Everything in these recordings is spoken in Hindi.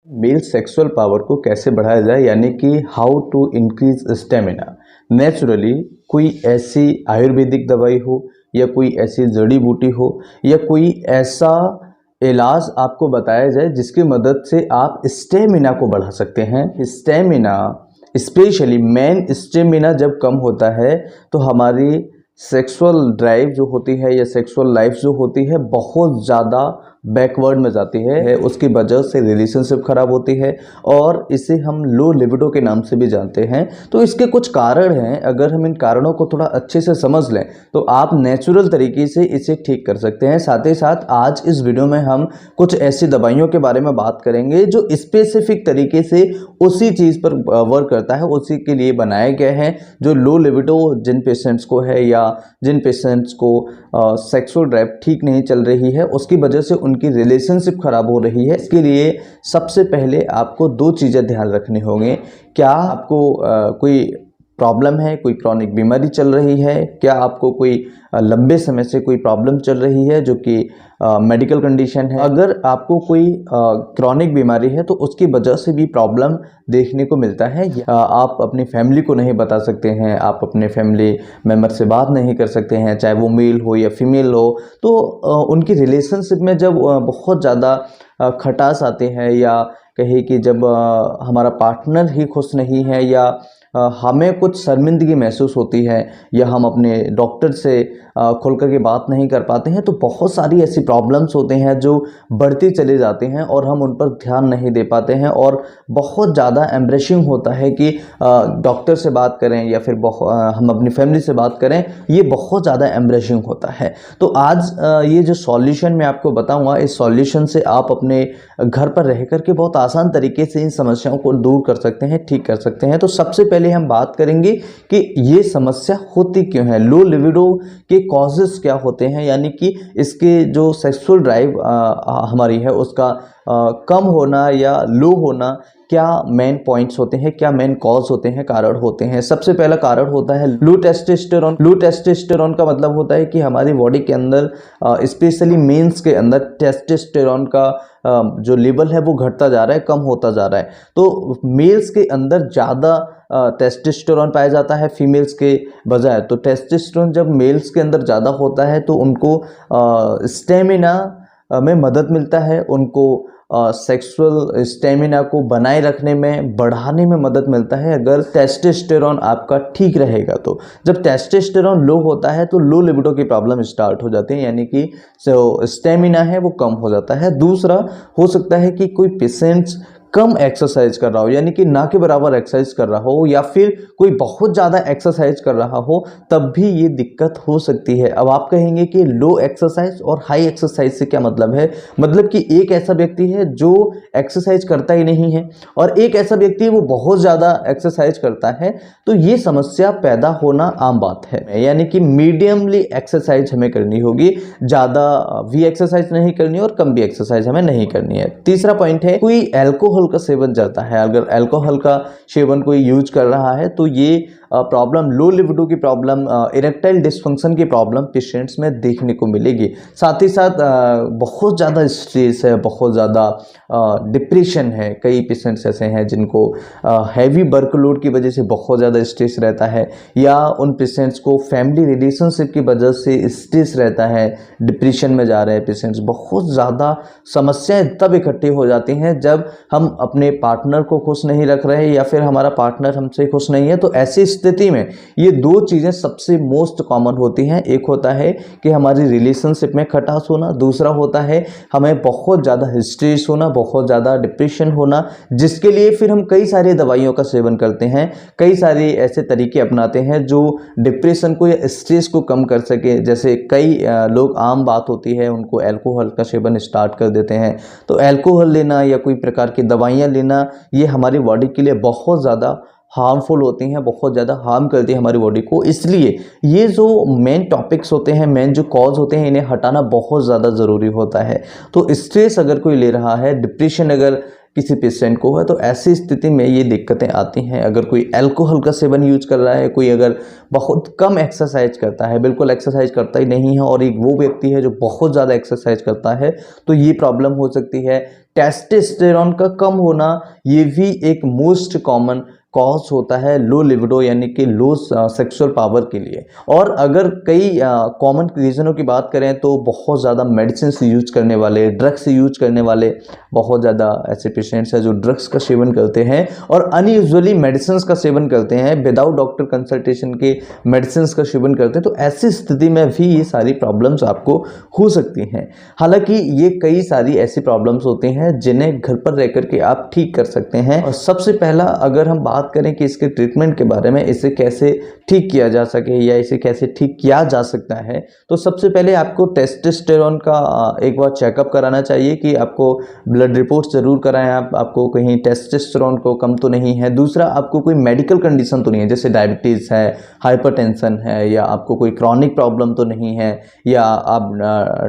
मेल सेक्सुअल पावर को कैसे बढ़ाया जाए, यानी कि how to increase stamina naturally. कोई ऐसी आयुर्वेदिक दवाई हो या कोई ऐसी जड़ी बूटी हो या कोई ऐसा इलाज आपको बताया जाए जिसकी मदद से आप स्टेमिना को बढ़ा सकते हैं। स्टेमिना स्पेशली मेन स्टेमिना जब कम होता है तो हमारी सेक्सुअल ड्राइव जो होती है या सेक्सुअल लाइफ जो होती है बहुत ज़्यादा बैकवर्ड में जाती है। उसकी वजह से रिलेशनशिप खराब होती है और इसे हम लो लिबिडो के नाम से भी जानते हैं। तो इसके कुछ कारण हैं, अगर हम इन कारणों को थोड़ा अच्छे से समझ लें तो आप नेचुरल तरीके से इसे ठीक कर सकते हैं। साथ ही साथ आज इस वीडियो में हम कुछ ऐसी दवाइयों के बारे में बात करेंगे जो स्पेसिफिक तरीके से उसी चीज़ पर वर्क करता है, उसी के लिए बनाए गए हैं। जो लो लिबिडो जिन पेशेंट्स को है या जिन पेशेंट्स को सेक्सुअल ड्राइव ठीक नहीं चल रही है, उसकी वजह से उनकी रिलेशनशिप खराब हो रही है, इसके लिए सबसे पहले आपको दो चीज़ें ध्यान रखनी होंगी। क्या आपको कोई प्रॉब्लम है, कोई क्रॉनिक बीमारी चल रही है, क्या आपको कोई लंबे समय से कोई प्रॉब्लम चल रही है जो कि मेडिकल कंडीशन है। अगर आपको कोई क्रॉनिक बीमारी है तो उसकी वजह से भी प्रॉब्लम देखने को मिलता है। आप अपनी फैमिली को नहीं बता सकते हैं, आप अपने फैमिली मेम्बर से बात नहीं कर सकते हैं, चाहे वो मेल हो या फीमेल हो। तो उनकी रिलेशनशिप में जब बहुत ज़्यादा खटास आते हैं या कहे कि जब हमारा पार्टनर ही खुश नहीं है या हमें कुछ शर्मिंदगी महसूस होती है या हम अपने डॉक्टर से खुल कर के बात नहीं कर पाते हैं, तो बहुत सारी ऐसी प्रॉब्लम्स होते हैं जो बढ़ती चले जाते हैं और हम उन पर ध्यान नहीं दे पाते हैं और बहुत ज़्यादा एम्ब्रेसिंग होता है कि डॉक्टर से बात करें या फिर हम अपनी फैमिली से बात करें, ये बहुत ज़्यादा एम्ब्रेसिंग होता है। तो आज ये जो सॉल्यूशन मैं आपको बताऊंगा, इस सॉल्यूशन से आप अपने घर पर रह कर के बहुत आसान तरीके से इन समस्याओं को दूर कर सकते हैं, ठीक कर सकते हैं। तो सबसे पहले हम बात करेंगे कि ये समस्या होती क्यों है, लो लिबिडो के कॉजेस क्या होते हैं, यानी कि इसके जो सेक्सुअल ड्राइव हमारी है उसका कम होना या लो होना, क्या मेन पॉइंट्स होते हैं, क्या मेन कॉज होते हैं, कारण होते हैं। सबसे पहला कारण होता है लो टेस्टोस्टेरोन। लो टेस्टोस्टेरोन का मतलब होता है कि हमारी बॉडी के अंदर स्पेशली मेंस के अंदर टेस्टोस्टेरोन का जो लेवल है वो घटता जा रहा है, कम होता जा रहा है। तो मेल्स के अंदर ज़्यादा टेस्टोस्टेरोन पाया जाता है फीमेल्स के बजाय। तो टेस्टोस्टेरोन जब मेल्स के अंदर ज़्यादा होता है तो उनको स्टेमिना में मदद मिलता है, उनको सेक्सुअल स्टेमिना को बनाए रखने में, बढ़ाने में मदद मिलता है अगर टेस्टोस्टेरोन आपका ठीक रहेगा। तो जब टेस्टोस्टेरोन लो होता है तो लो लिबिडो की प्रॉब्लम स्टार्ट हो जाती है, यानी कि जो स्टेमिना है वो कम हो जाता है। दूसरा हो सकता है कि कोई पेशेंट्स कम एक्सरसाइज कर रहा हो, यानी कि ना के बराबर एक्सरसाइज कर रहा हो, या फिर कोई बहुत ज़्यादा एक्सरसाइज कर रहा हो, तब भी ये दिक्कत हो सकती है। अब आप कहेंगे कि लो एक्सरसाइज और हाई एक्सरसाइज से क्या मतलब है? मतलब कि एक ऐसा व्यक्ति है जो एक्सरसाइज करता ही नहीं है और एक ऐसा व्यक्ति है वो बहुत ज़्यादा एक्सरसाइज करता है। तो ये समस्या पैदा होना आम बात है, यानी कि मीडियमली एक्सरसाइज हमें करनी होगी, ज़्यादा भी एक्सरसाइज नहीं करनी और कम भी एक्सरसाइज हमें नहीं करनी है। तीसरा पॉइंट है कोई अल्कोहल का सेवन जाता है। अगर अल्कोहल का सेवन कोई यूज कर रहा है तो ये प्रॉब्लम, लो लिबिडो की प्रॉब्लम, इरेक्टाइल डिस्फंक्शन की प्रॉब्लम पेशेंट्स में देखने को मिलेगी। साथ ही साथ बहुत ज़्यादा स्ट्रेस है, बहुत ज़्यादा डिप्रेशन है। कई पेशेंट्स ऐसे हैं जिनको हैवी वर्कलोड की वजह से बहुत ज़्यादा स्ट्रेस रहता है, या उन पेशेंट्स को फैमिली रिलेशनशिप की वजह से स्ट्रेस रहता है, डिप्रेशन में जा रहे हैं पेशेंट्स। बहुत ज़्यादा समस्याएं तब इकट्ठी हो जाती हैं जब हम अपने पार्टनर को खुश नहीं रख रहे या फिर हमारा पार्टनर हमसे खुश नहीं है। तो ऐसी स्थिति में ये दो चीज़ें सबसे मोस्ट कॉमन होती हैं। एक होता है कि हमारी रिलेशनशिप में खटास होना, दूसरा होता है हमें बहुत ज़्यादा स्ट्रेस होना, बहुत ज़्यादा डिप्रेशन होना, जिसके लिए फिर हम कई सारी दवाइयों का सेवन करते हैं, कई सारे ऐसे तरीके अपनाते हैं जो डिप्रेशन को या स्ट्रेस को कम कर सके। जैसे कई लोग, आम बात होती है, उनको अल्कोहल का सेवन स्टार्ट कर देते हैं। तो अल्कोहल लेना या कोई प्रकार की दवाइयाँ लेना, ये हमारी बॉडी के लिए बहुत ज़्यादा हार्मफुल होती हैं, बहुत ज़्यादा हार्म करती है हमारी बॉडी को। इसलिए ये जो मेन टॉपिक्स होते हैं, मेन जो कॉज होते हैं, इन्हें हटाना बहुत ज़्यादा ज़रूरी होता है। तो स्ट्रेस अगर कोई ले रहा है, डिप्रेशन अगर किसी पेशेंट को है, तो ऐसी स्थिति में ये दिक्कतें आती हैं। अगर कोई अल्कोहल का सेवन यूज कर रहा है, कोई अगर बहुत कम एक्सरसाइज करता है, बिल्कुल एक्सरसाइज करता ही नहीं है, और एक वो व्यक्ति है जो बहुत ज़्यादा एक्सरसाइज करता है, तो ये प्रॉब्लम हो सकती है। टेस्टोस्टेरोन का कम होना ये भी एक मोस्ट कॉमन कॉज होता है लो लिबिडो यानी कि लो सेक्सुअल पावर के लिए। और अगर कई कॉमन रीजनों की बात करें तो बहुत ज़्यादा मेडिसिन यूज करने वाले, ड्रग्स यूज करने वाले बहुत ज़्यादा ऐसे पेशेंट्स हैं जो ड्रग्स का सेवन करते हैं और अनयूजुअली मेडिसिन का सेवन करते हैं, विदाउट डॉक्टर कंसल्टेशन के मेडिसिन का सेवन करते हैं। तो ऐसी स्थिति में भी ये सारी प्रॉब्लम्स आपको हो सकती हैं। हालांकि ये कई सारी ऐसी प्रॉब्लम्स होती हैं जिन्हें घर पर रह करके आप ठीक कर सकते हैं। और सबसे पहला अगर हम बात करें कि इसके ट्रीटमेंट के बारे में, इसे कैसे ठीक किया जा सके या इसे कैसे ठीक किया जा सकता है, तो सबसे पहले आपको टेस्टोस्टेरोन का एक बार चेकअप कराना चाहिए कि आपको ब्लड रिपोर्ट जरूर कराएं आपको कहीं टेस्टोस्टेरोन को कम तो नहीं है। दूसरा, आपको कोई मेडिकल कंडीशन तो नहीं है, जैसे डायबिटीज़ है, हाइपरटेंशन है, या आपको कोई क्रॉनिक प्रॉब्लम तो नहीं है, या आप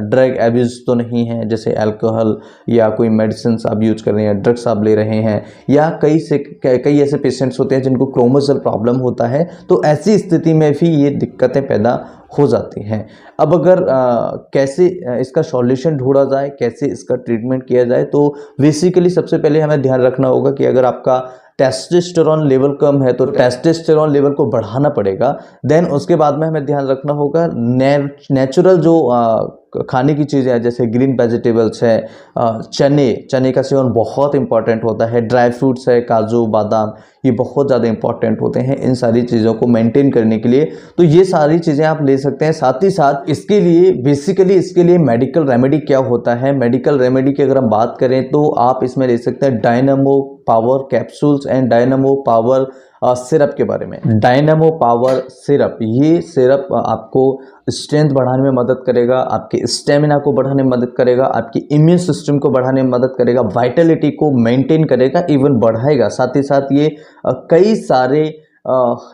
ड्रग एब्यूज तो नहीं है, जैसे अल्कोहल या कोई मेडिसिन आप यूज कर रहे हैं, ड्रग्स आप ले रहे हैं, या कई ऐसे पेशेंट्स होते हैं जिनको क्रोमोसोमल प्रॉब्लम होता है। तो ऐसी स्थिति में भी ये दिक्कतें पैदा हो जाती हैं। अब अगर कैसे इसका सॉल्यूशन ढूंढा जाए, कैसे इसका ट्रीटमेंट किया जाए, तो बेसिकली सबसे पहले हमें ध्यान रखना होगा कि अगर आपका टेस्टोस्टेरोन लेवल कम है तो टेस्टोस्टेरोन लेवल को बढ़ाना पड़ेगा। देन उसके बाद में हमें ध्यान रखना होगा नेचुरल जो खाने की चीज़ें हैं, जैसे ग्रीन वेजिटेबल्स है, चने का सेवन बहुत इंपॉर्टेंट होता है, ड्राई फ्रूट्स है, काजू बादाम, ये बहुत ज़्यादा इंपॉर्टेंट होते हैं इन सारी चीज़ों को मेंटेन करने के लिए। तो ये सारी चीज़ें आप ले सकते हैं। साथ ही साथ इसके लिए बेसिकली इसके लिए मेडिकल रेमेडी क्या होता है, मेडिकल रेमेडी की अगर हम बात करें तो आप इसमें ले सकते हैं dynamo power capsules and dynamo power syrup के बारे में। डायनामो पावर सिरप, ये सिरप आपको स्ट्रेंथ बढ़ाने में मदद करेगा, आपके स्टेमिना को बढ़ाने में मदद करेगा, आपकी इम्यून सिस्टम को बढ़ाने में मदद करेगा, वाइटलिटी को मेंटेन करेगा, इवन बढ़ाएगा। साथ ही साथ ये कई सारे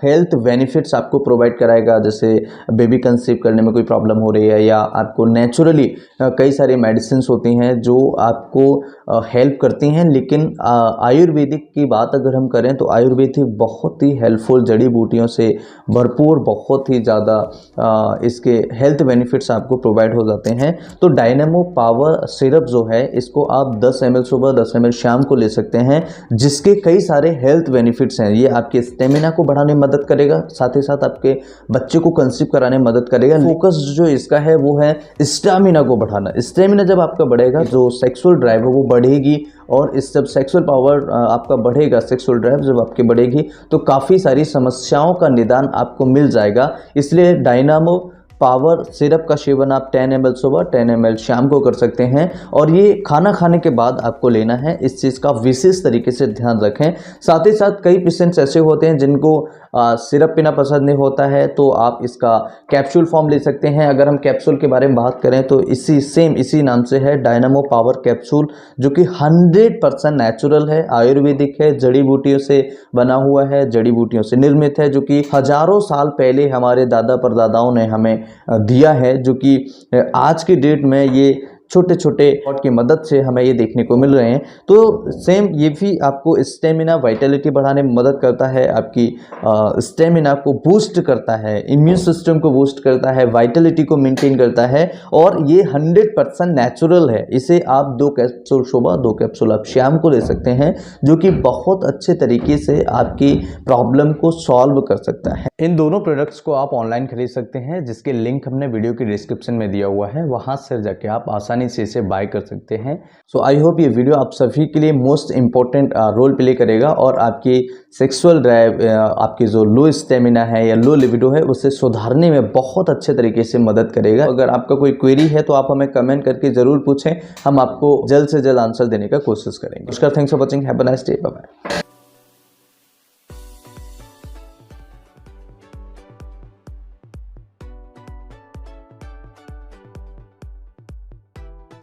हेल्थ बेनिफिट्स आपको प्रोवाइड कराएगा, जैसे बेबी कंसीव करने में कोई प्रॉब्लम हो रही है, या आपको नेचुरली कई सारी मेडिसिन होती हैं जो आपको हेल्प करती हैं। लेकिन आयुर्वेदिक की बात अगर हम करें तो आयुर्वेदिक बहुत ही हेल्पफुल जड़ी बूटियों से भरपूर, बहुत ही ज़्यादा इसके हेल्थ बेनिफिट्स आपको प्रोवाइड हो जाते हैं। तो डायनामो पावर सिरप जो है, इसको आप 10 ml सुबह 10 ml शाम को ले सकते हैं, जिसके कई सारे हेल्थ बेनिफिट्स हैं। ये आपके स्टेमिना को बढ़ाने में मदद करेगा, साथ ही साथ आपके बच्चे को कंसीव कराने में मदद करेगा। फोकस जो इसका है वो है स्टेमिना को बढ़ाना। स्टेमिना जब आपका बढ़ेगा, जो सेक्सुअल ड्राइव है वो बढ़ेगी, और इस जब सेक्सुअल पावर आपका बढ़ेगा, सेक्सुअल ड्राइव जब आपकी बढ़ेगी, तो काफ़ी सारी समस्याओं का निदान आपको मिल जाएगा। इसलिए डायनामो पावर सिरप का सेवन आप 10 ml सुबह 10 ml शाम को कर सकते हैं, और ये खाना खाने के बाद आपको लेना है। इस चीज़ का विशेष तरीके से ध्यान रखें। साथ ही साथ कई पेशेंट्स ऐसे होते हैं जिनको सिरप पीना पसंद नहीं होता है, तो आप इसका कैप्सूल फॉर्म ले सकते हैं। अगर हम कैप्सूल के बारे में बात करें तो इसी नाम से है, डायनामो पावर कैप्सूल, जो कि 100% नेचुरल है, आयुर्वेदिक है, जड़ी बूटियों से बना हुआ है, जड़ी बूटियों से निर्मित है, जो कि हजारों साल पहले हमारे दादा परदादाओं ने हमें दिया है, जो कि आज की डेट में ये छोटे छोटे पॉट की मदद से हमें ये देखने को मिल रहे हैं। तो सेम ये भी आपको स्टेमिना, वाइटलिटी बढ़ाने में मदद करता है, आपकी स्टेमिना को बूस्ट करता है, इम्यून सिस्टम को बूस्ट करता है, वाइटलिटी को मेंटेन करता है, और ये 100% नेचुरल है। इसे आप 2 कैप्सूल सुबह 2 कैप्सूल आप शाम को ले सकते हैं, जो कि बहुत अच्छे तरीके से आपकी प्रॉब्लम को सॉल्व कर सकता है। इन दोनों प्रोडक्ट्स को आप ऑनलाइन खरीद सकते हैं, जिसके लिंक हमने वीडियो की डिस्क्रिप्शन में दिया हुआ है, वहाँ से जाके आप आसानी से इसे बाय कर सकते हैं। सो आई होप ये वीडियो आप सभी के लिए मोस्ट इंपॉर्टेंट रोल प्ले करेगा, और आपकी सेक्सुअल ड्राइव, आपकी जो लो स्टेमिना है या लो लिबिडो है, उसे सुधारने में बहुत अच्छे तरीके से मदद करेगा। अगर आपका कोई क्वेरी है तो आप हमें कमेंट करके जरूर पूछें, हम आपको जल्द से जल्द आंसर देने का कोशिश करेंगे। नमस्कार, thanks for watching, have a nice day, bye bye.